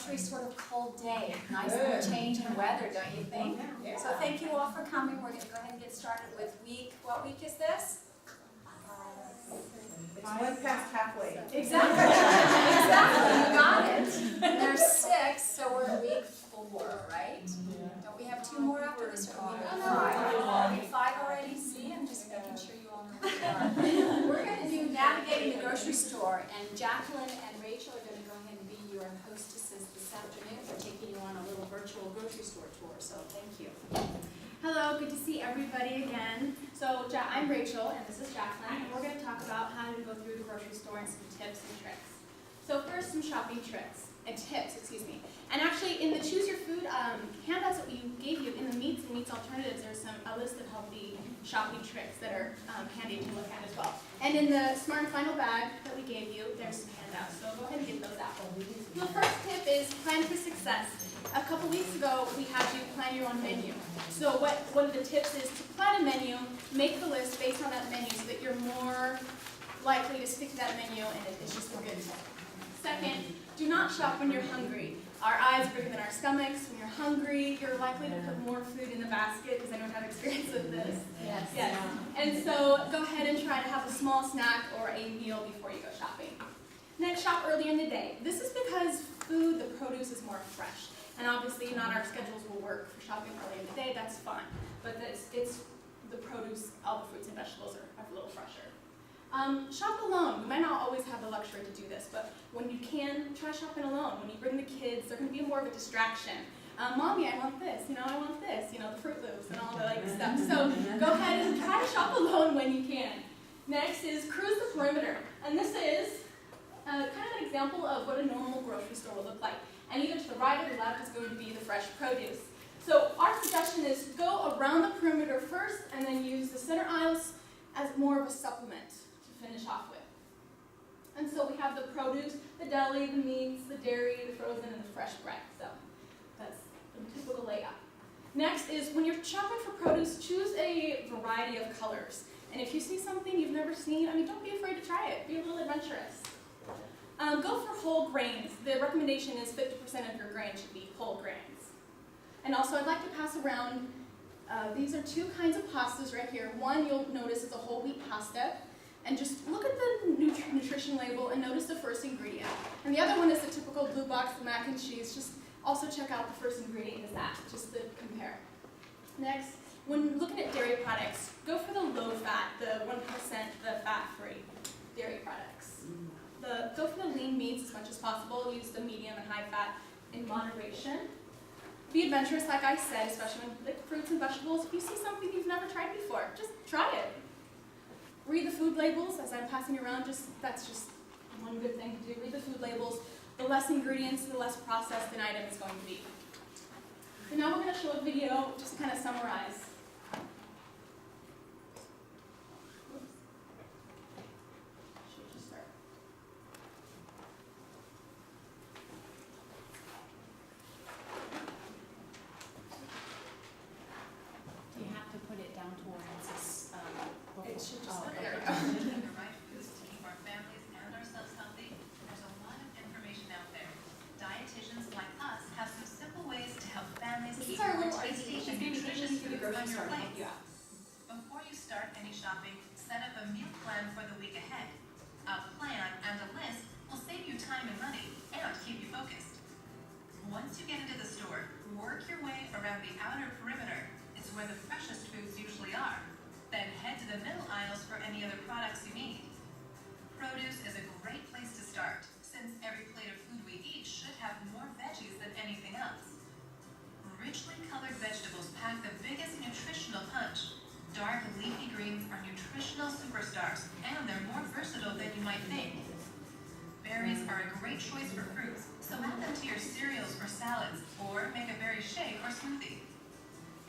grocery sort of cold day. Nice little change in weather, don't you think? Yeah. So thank you all for coming. We're going to go ahead and get started with what week is this? It's one past halfway. Exactly. Exactly. You got it. And there's 6, so we're at week 4, right? Don't we have 2 more after this? Or week 5? Week 5 already? See, I'm just making sure you all know where we are. We're going to do navigating the grocery store, and Jacqueline and Rachel are going to go ahead and be your hostesses this afternoon. We're taking you on a little virtual grocery store tour, so thank you. Hello, good to see everybody again. So I'm Rachel and this is Jacqueline, and we're going to talk about how to go through the grocery store and some tips and tricks. So first, some shopping tips. And actually, in the Choose Your Food handouts that we gave you, in the meats and meats alternatives, there's a list of healthy shopping tricks that are handy to look at as well. And in the Smart and Final bag that we gave you, there's some handouts. So go ahead and get those out. The first tip is plan for success. A couple weeks ago, we had you plan your own menu. So one of the tips is to plan a menu, make the list based on that menu so that you're more likely to stick to that menu and it's just a good tip. Second, do not shop when you're hungry. Our eyes are bigger than our stomachs. When you're hungry, you're likely to put more food in the basket. Does anyone have experience with this? Yes. And so go ahead and try to have a small snack or a meal before you go shopping. Next, shop early in the day. This is because food, the produce, is more fresh. And obviously not our schedules will work for shopping early in the day, that's fine. But it's the produce, all the fruits and vegetables are a little fresher. Shop alone. You might not always have the luxury to do this, but when you can, try shopping alone. When you bring the kids, they're going to be more of a distraction. Mommy, I want this, I want this, the Fruit Loops and all the stuff. So go ahead and try to shop alone when you can. Next is cruise the perimeter. And this is kind of an example of what a normal grocery store will look like. And either to the right or the left is going to be the fresh produce. So our suggestion is go around the perimeter first and then use the center aisles as more of a supplement to finish off with. And so we have the produce, the deli, the meats, the dairy, the frozen, and the fresh bread. So that's the typical layout. Next is when you're shopping for produce, choose a variety of colors. And if you see something you've never seen, don't be afraid to try it. Be a little adventurous. Go for whole grains. The recommendation is 50% of your grain should be whole grains. And also I'd like to pass around, these are 2 kinds of pastas right here. One you'll notice is a whole wheat pasta. And just look at the nutrition label and notice the first ingredient. And the other one is the typical blue box, the mac and cheese. Just also check out the first ingredient is that, just to compare. Next, when looking at dairy products, go for the low fat, the 1%, the fat-free dairy products. Go for the lean meats as much as possible. Use the medium and high fat in moderation. Be adventurous, like I said, especially with fruits and vegetables. If you see something you've never tried before, just try it. Read the food labels as I'm passing around. That's just one good thing to do. Read the food labels. The less ingredients, the less processed an item is going to be. So now we're going to show a video just to kind of summarize. It should just The right foods to keep our families and ourselves healthy. There's a lot of information out there. Dietitians like us have some simple ways to help families keep more tasty and nutritious foods on your plate. Before you start any shopping, set up a meal plan for the week ahead. A plan and a list will save you time and money and keep you focused. Once you get into the store, work your way around the outer perimeter. It's where the freshest foods usually are. Then head to the middle aisles for any other products you need. Produce is a great place to start, since every plate of food we eat should have more veggies than anything else. Richly colored vegetables pack the biggest nutritional punch. Dark leafy greens are nutritional superstars, and they're more versatile than you might think. Berries are a great choice for fruits, so add them to your cereals or salads, or make a berry shake or smoothie.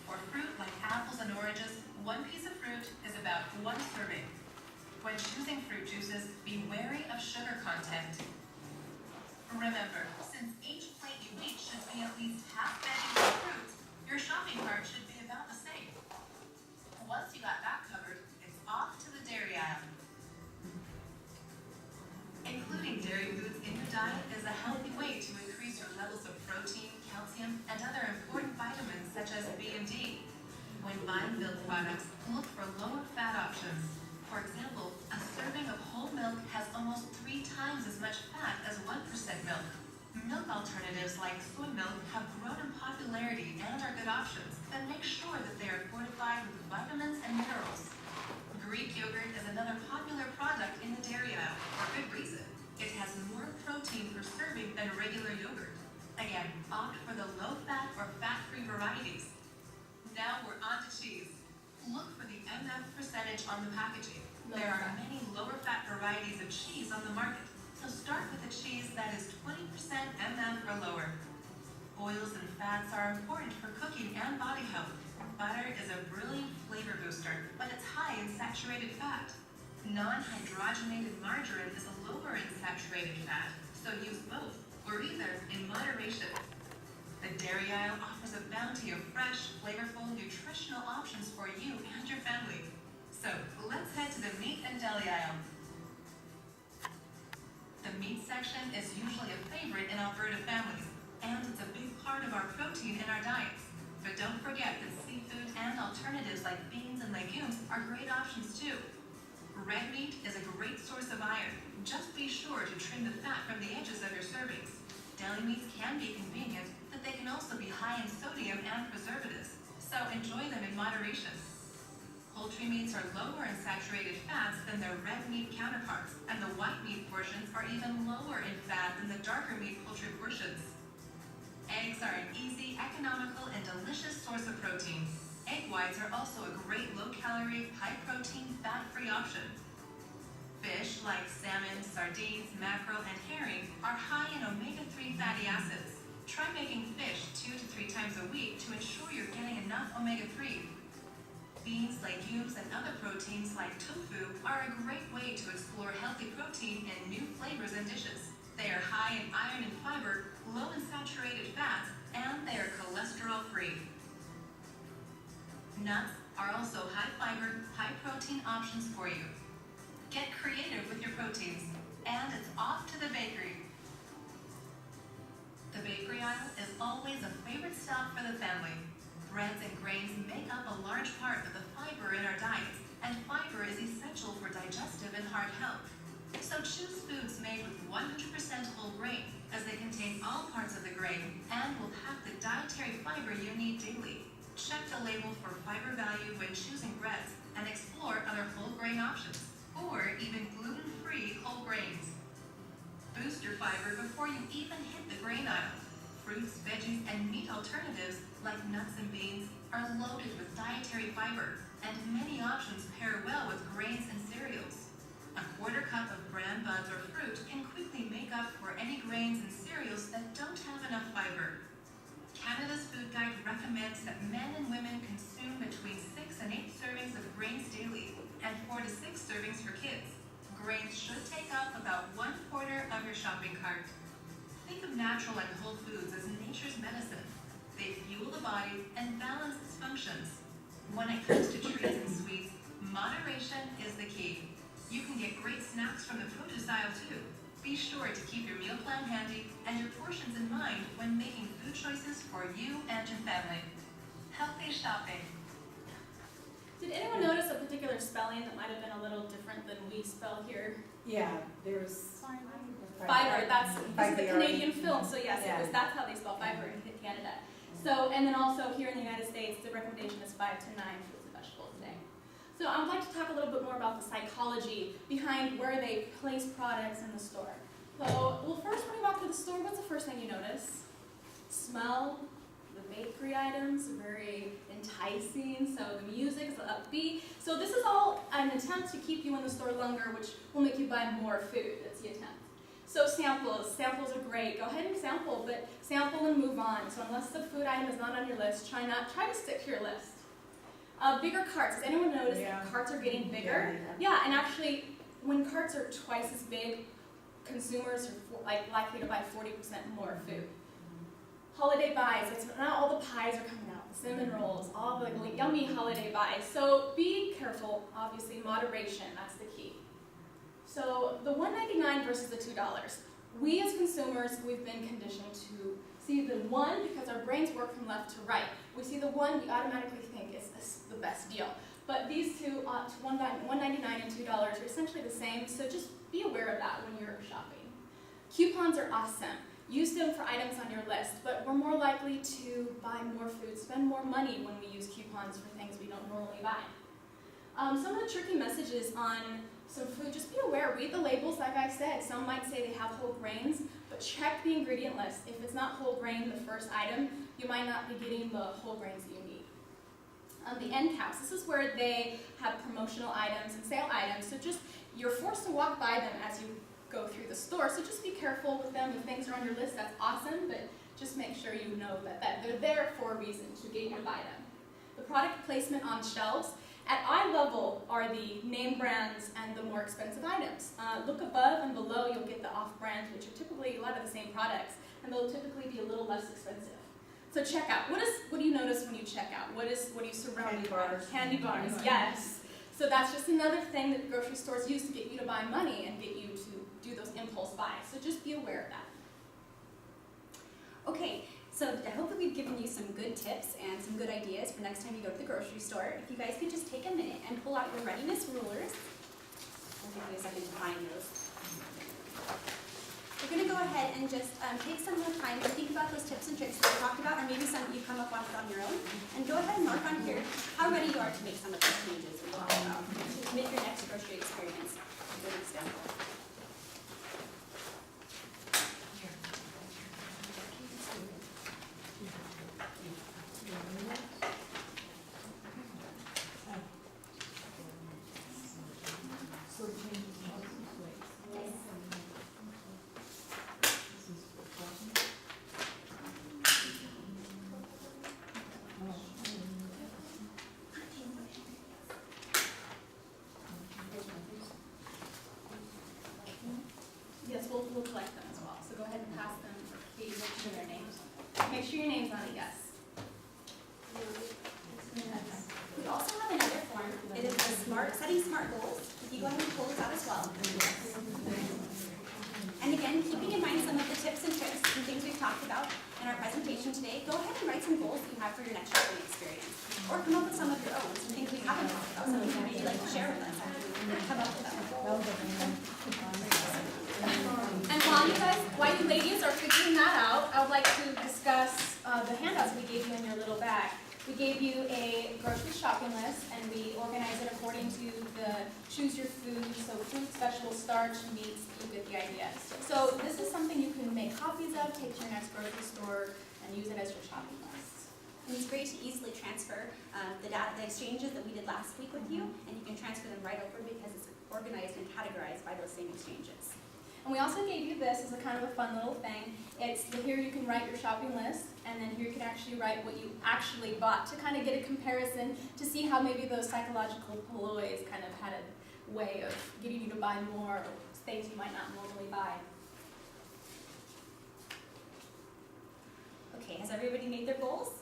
For fruit like apples and oranges, 1 piece of fruit is about 1 serving. When choosing fruit juices, be wary of sugar content. Remember, since each plate you eat should be at least half veggies and fruits, your shopping cart should be about the same. Once you got that covered, it's off to the dairy aisle. Including dairy foods in your diet is a healthy way to increase your levels of calcium, and other important vitamins such as B and D. When buying milk products, look for lower fat options. For example, a serving of whole milk has almost 3 times as much fat as 1% milk. Milk alternatives like soy milk have grown in popularity and are good options, but make sure that they are fortified with vitamins and minerals. Greek yogurt is another popular product in the dairy aisle, for good reason. It has more protein per serving than regular yogurt. Again, opt for the low-fat or fat-free varieties. Now we're on to cheese. Look for the MF percentage on the packaging. There are many lower-fat varieties of cheese on the market, so start with a cheese that is 20% MF or lower. Oils and fats are important for cooking and body health. Butter is a brilliant flavor booster, but it's high in saturated fat. Non-hydrogenated margarine is a lower in saturated fat, so use both, or either in moderation. The dairy aisle offers a bounty of fresh, flavorful, nutritional options for you and your family. So let's head to the meat and deli aisle. The meat section is usually a favorite in Alberta families, and it's a big part of our protein in our diets. But don't forget that seafood and alternatives like beans and legumes are great options too. Red meat is a great source of iron. Just be sure to trim the fat from the edges of your servings. Deli meats can be convenient, but they can also be high in sodium and preservatives, so enjoy them in moderation. Poultry meats are lower in saturated fats than their red meat counterparts, and the white meat portions are even lower in fat than the darker meat poultry portions. Eggs are an easy, economical, and delicious source of protein. Egg whites are also a great low-calorie, high-protein, fat-free option. Fish like salmon, sardines, mackerel, and herring are high in omega-3 fatty acids. Try making fish 2 to 3 times a week to ensure you're getting enough omega-3. Beans, legumes, and other proteins like tofu are a great way to explore healthy protein and new flavors and dishes. They are high in iron and fiber, low in saturated fats, and they are cholesterol-free. Nuts are also high-fiber, high-protein options for you. Get creative with your proteins, and it's off to the bakery. The bakery aisle is always a favorite stop for the family. Breads and grains make up a large part of the fiber in our diets, and fiber is essential for digestive and heart health. So choose foods made with 100% whole grain, as they contain all parts of the grain and will pack the dietary fiber you need daily. Check the label for fiber value when choosing breads and explore other whole grain options, or even gluten-free whole grains. Boost your fiber before you even hit the grain aisle. Fruits, veggies, and meat alternatives like nuts and beans are loaded with dietary fiber, and many options pair well with grains and cereals. A quarter cup of bran buds or fruit can quickly make up for any grains and cereals that don't have enough fiber. Canada's Food Guide recommends that men and women consume between 6 and 8 servings of grains daily, and 4 to 6 servings for kids. Grains should take up about 1/4 of your shopping cart. Think of natural and whole foods as nature's medicine. They fuel the body and balance its functions. When it comes to treats and sweets, moderation is the key. You can get great snacks from the produce aisle too. Be sure to keep your meal plan handy and your portions in mind when making food choices for you and your family. Healthy shopping. Did anyone notice a particular spelling that might have been a little different than we spell here? Yeah, there's Fiber, that's this is the Fiber. Canadian film, so yes, Yeah. that's how they spell fiber in Canada. So, and then also here in the United States, the recommendation is 5 to 9 fruits and vegetables a day. So I would like to talk a little bit more about the psychology behind where they place products in the store. So, well, first when you walk to the store, what's the first thing you notice? Smell. The bakery items are very enticing, so the music is upbeat. So this is all an attempt to keep you in the store longer, which will make you buy more food. That's the attempt. So samples are great. Go ahead and sample, but sample and move on. So unless the food item is not on your list, try to stick to your list. Bigger carts. Has anyone noticed that carts are getting bigger? Yeah, and actually, when carts are twice as big, consumers are likely to buy 40% more food. Holiday buys. It's not all the pies are coming out. The cinnamon rolls, all the yummy holiday buys. So be careful. Obviously, moderation. That's the key. So the $1.99 versus the $2. We as consumers, we've been conditioned to see the 1 because our brains work from left to right. We see the 1, we automatically think it's the best deal. But these two, $1.99 and $2, are essentially the same, so just be aware of that when you're shopping. Coupons are awesome. Use them for items on your list, but we're more likely to buy more food, spend more money when we use coupons for things we don't normally buy. Some of the tricky messages on some food, just be aware, read the labels like I said. Some might say they have whole grains, but check the ingredient list. If it's not whole grain, the first item, you might not be getting the whole grains that you need. The end caps, this is where they have promotional items and sale items, so just, you're forced to walk by them as you go through the store, so just be careful with them. If things are on your list, that's awesome, but just make sure you know that they're there for a reason, to get you to buy them. The product placement on shelves, at eye level are the name brands and the more expensive items. Look above and below, you'll get the off-brand, which are typically a lot of the same products, and they'll typically be a little less expensive. So checkout, what do you notice when you check out? What are you surrounded by? Candy bars, yes. So that's just another thing that grocery stores use to get you to buy money and get you to do those impulse buys. So just be aware of that. Okay, so I hope that we've given you some good tips and some good ideas for next time you go to the grocery store. If you guys could just take a minute and pull out your readiness rulers. I'll give you a second to find those. We're going to go ahead and just take some more time to think about those tips and tricks that we talked about, or maybe some that you come up with on your own. And go ahead and mark on here how ready you are to make some of those changes we talked about to make your next grocery experience a good example. Yes, we'll collect them as well. So go ahead and pass them for Katie, make sure their names. Make sure your name's on it, yes. We also have another form. It is the setting smart goals. If you go ahead and pull this out as well. And again, keeping in mind some of the tips and tricks and things we've talked about in our presentation today, go ahead and write some goals that you have for your next shopping experience. Or come up with some of your own, some things we haven't talked about, some things maybe you'd like to share with us. Come up with them. And while you ladies are figuring that out, I would like to discuss the handouts we gave you in your little bag. We gave you a grocery shopping list, and we organized it according to the choose your food, so fruits, vegetables, starch, meats, you get the idea. So this is something you can make copies of, take to your next grocery store, and use it as your shopping list. And it's great to easily transfer the exchanges that we did last week with you, and you can transfer them right over because it's organized and categorized by those same exchanges. And we also gave you this as a kind of a fun little thing. It's here you can write your shopping list, and then here you can actually write what you actually bought to kind of get a comparison to see how maybe those psychological ploys kind of had a way of getting you to buy more things you might not normally buy. Okay, has everybody made their goals?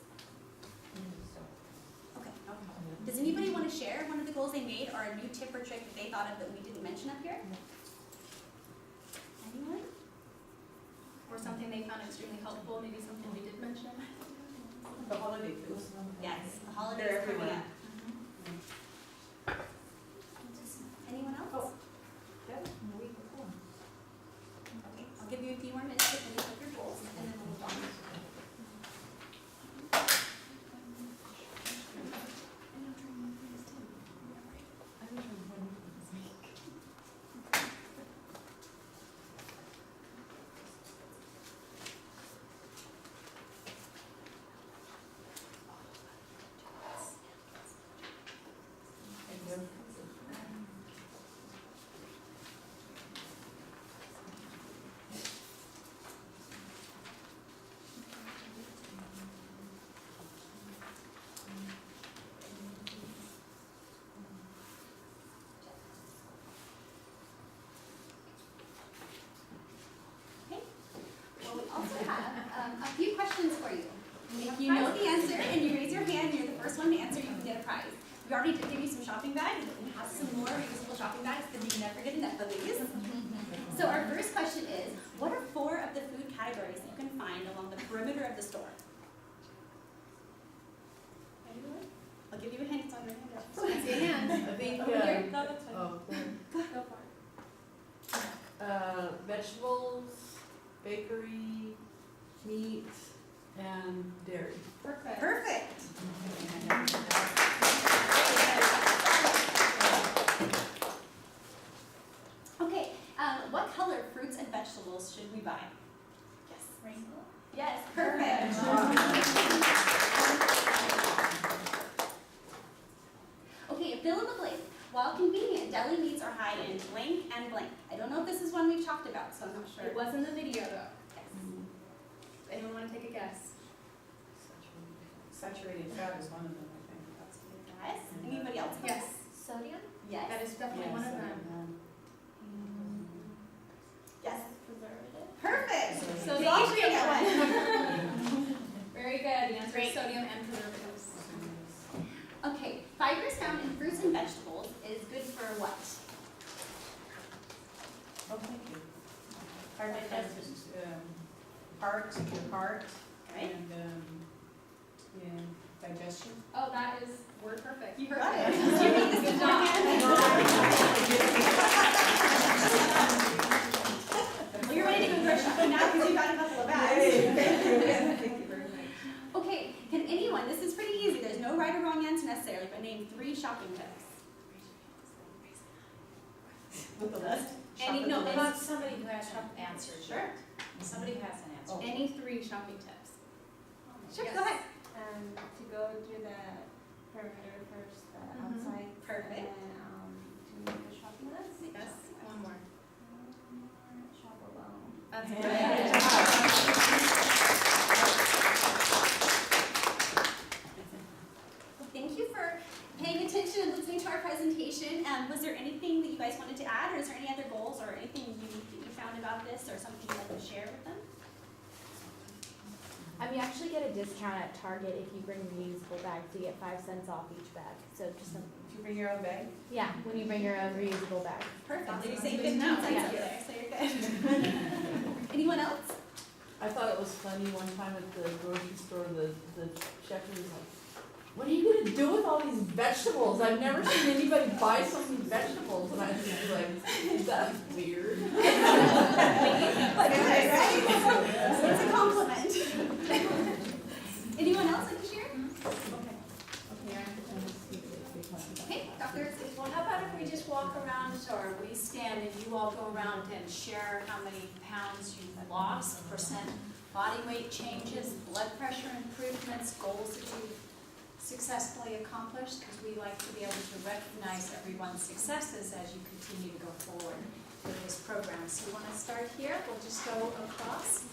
Okay, no problem. Does anybody want to share one of the goals they made or a new tip or trick that they thought of that we didn't mention up here? Anyone? Or something they found extremely helpful, maybe something we did mention. The holiday foods. Yes, the holidays They're coming everywhere. up. Anyone else? Yeah, the week before. Okay, I'll give you a few more minutes to finish up your goals, and then we'll move on. Well, we also have a few questions for you. If you know the answer and you raise your hand and you're the first one to answer, you can get a prize. We already did give you some shopping bags, but we have some more reusable shopping bags because you can never get enough of these. So our first question is, what are 4 of the food categories that you can find along the perimeter of the store? Anyone? I'll give you a hint, it's on your hand. I see a hand. I think, Over here. No, that's fine. oh, Go for it. vegetables, bakery, meat, and dairy. Perfect. Perfect. Okay, what color fruits and vegetables should we buy? Yes. Rainbow. Yes, perfect. Okay, fill in the blank. While convenient, deli meats are high in blank and blank. I don't know if this is one we've talked about, so I'm not sure. It was in the video though. Yes. Anyone want to take a guess? Saturated fat is one of them, I think. Guys, anybody else? Yes. Sodium? Yes. That is definitely one of them. Yes. Perfect. So You the all each three get one. Very good. The answer is sodium and preservatives. Okay, fibers found in fruits and vegetables is good for what? Oh, thank you. For digestion. Heart, your heart, Okay. and, digestion. Oh, that is word perfect. You got it. Did you read this Good beforehand? Well, you're ready to go grocery now because you got a couple of bags. Thank you very much. Okay, can anyone, this is pretty easy, there's no right or wrong answer necessarily, but name 3 shopping tips. With the list? Any, no, What any, about somebody who has answers? Sure. Somebody who has an answer. Oh. Any 3 shopping tips? Sure, Yes. go ahead. To go through the perimeter first, the outside. Perfect. And then, to make the shopping list. Yes. One more. Shop alone. That's Yeah. good. Well, thank you for paying attention and listening to our presentation. Was there anything that you guys wanted to add, or is there any other goals or anything unique that you found about this, or something you'd like to share with them? You actually get a discount at Target if you bring reusable bags. You get 5 cents off each bag. So just some, Did you bring your own bag? yeah, when you bring your own reusable bag. Perfect. Did you Awesome. say Good 15 to know. cents Yeah. over there, so you're good. Anyone else? I thought it was funny one time at the grocery store, the chef was like, "What are you gonna do with all these vegetables? I've never seen anybody buy so many vegetables." And I was just like, "Is that weird?" Like, right? It's a compliment. Anyone else like to share? Okay, Dr. Well, how about if we just walk around, or we stand and you all go around and share how many pounds you've lost, percent body weight changes, blood pressure improvements, goals that you've successfully accomplished, because we like to be able to recognize everyone's successes as you continue to go forward with this program. So you want to start here? We'll just go across.